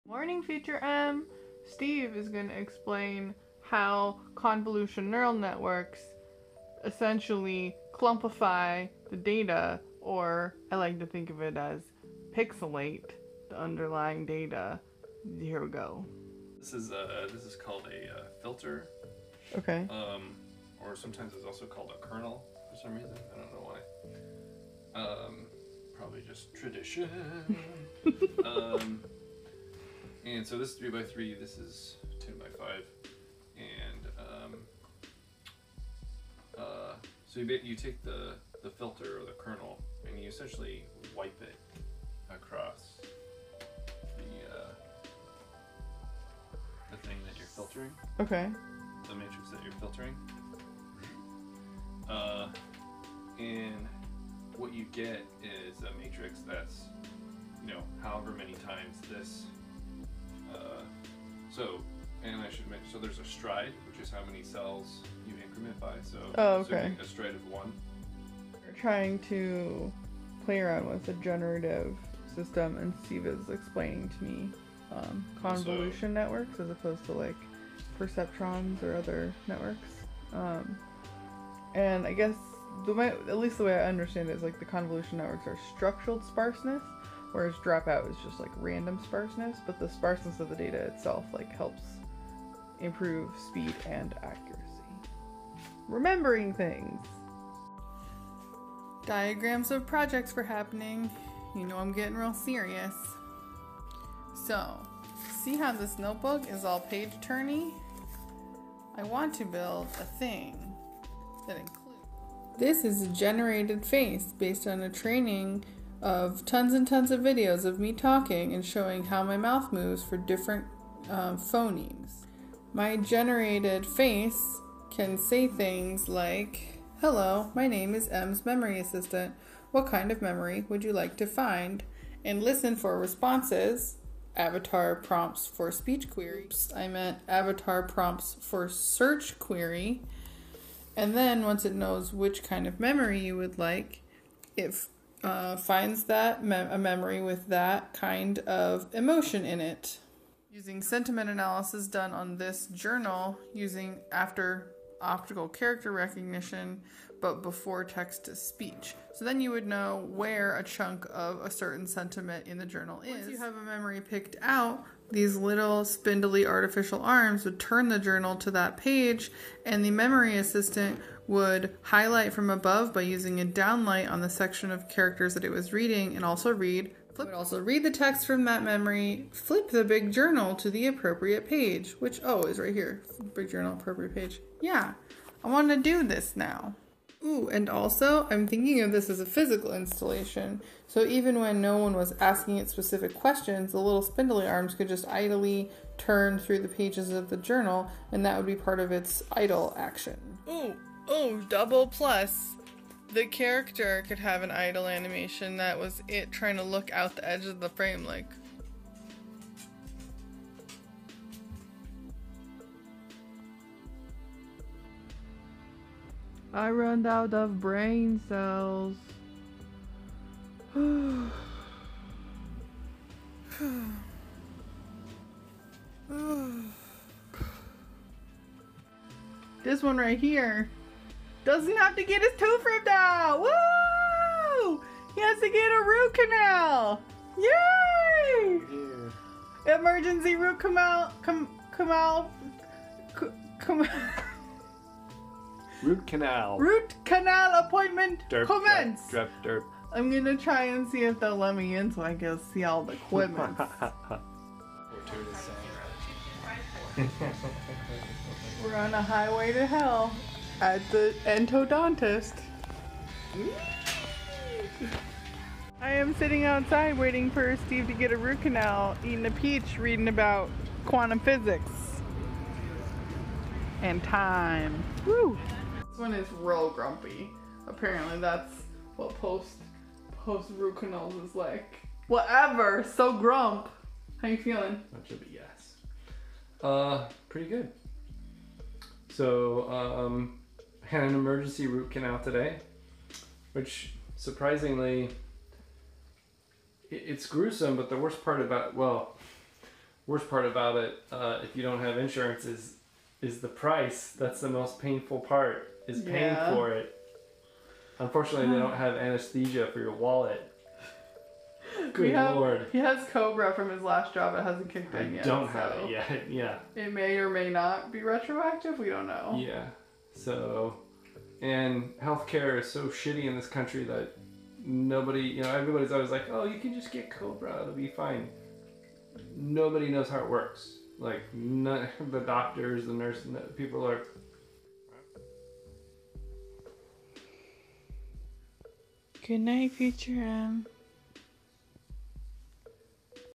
Morning, Future M! Steve is going to explain how convolution neural networks essentially clumpify the data, or I like to think of it as pixelate the underlying data. Here we go. This is called a filter. Okay. Or sometimes it's also called a kernel for some reason. I don't know why. Probably just tradition. And so this is 3x3. This is 10x5. And so you take the filter or the kernel and you essentially wipe it across the thing that you're filtering. Okay. The matrix that you're filtering. And what you get is a matrix that's, however many times this. And I should mention, so there's a stride, which is how many cells you increment by. So, okay. A stride of 1. We're trying to play around with a generative system, and Steve is explaining to me convolution networks as opposed to like perceptrons or other networks. And I guess at least the way I understand it is like the convolution networks are structural sparseness, whereas dropout is just like random sparseness, but the sparseness of the data itself like helps improve speed and accuracy. Remembering things. Diagrams of projects were happening. You know I'm getting real serious. So, see how this notebook is all page turny? I want to build a thing that includes. This is a generated face based on a training of tons and tons of videos of me talking and showing how my mouth moves for different phonemes. My generated face can say things like, "Hello, my name is M's memory assistant. What kind of memory would you like to find?" And listen for responses. Avatar prompts for speech queries. I meant avatar prompts for search query. And then once it knows which kind of memory you would like, it finds that a memory with that kind of emotion in it. Using sentiment analysis done on this journal using after optical character recognition, but before text-to-speech. So then you would know where a chunk of a certain sentiment in the journal is. Once you have a memory picked out, these little spindly artificial arms would turn the journal to that page, and the memory assistant would highlight from above by using a downlight on the section of characters that it was reading, and also read the text from that memory, flip the big journal to the appropriate page, which, is right here. Big journal, appropriate page. Yeah, I want to do this now. Ooh, and also, I'm thinking of this as a physical installation. So even when no one was asking it specific questions, the little spindly arms could just idly turn through the pages of the journal, and that would be part of its idle action. Ooh, double plus. The character could have an idle animation that was it trying to look out the edge of the frame like. I run out of brain cells. This one right here doesn't have to get his tooth ripped out. Woo! He has to get a root canal. Yay! Yeah. Emergency root canal. Root canal. Root canal appointment commence. Derp. I'm gonna try and see if they'll let me in so I can see all the equipment. We're on a highway to hell at the endodontist. I am sitting outside waiting for Steve to get a root canal, eating a peach, reading about quantum physics and time. Woo! This one is real grumpy. Apparently that's what post root canals is like. Whatever, so grump. How you feeling? That should be yes. Pretty good. So, had an emergency root canal today, which surprisingly, it's gruesome, but the worst part about, worst part about it, if you don't have insurance, is the price. That's the most painful part, is paying for it. Unfortunately, they don't have anesthesia for your wallet. Good Lord. He has Cobra from his last job. It hasn't kicked in yet. Don't have it yet. Yeah. It may or may not be retroactive. We don't know. Yeah. So, and healthcare is so shitty in this country that nobody, everybody's always like, oh, you can just get Cobra. It'll be fine. Nobody knows how it works. Like, none, the doctors, the nurses, people are... Good night, future M.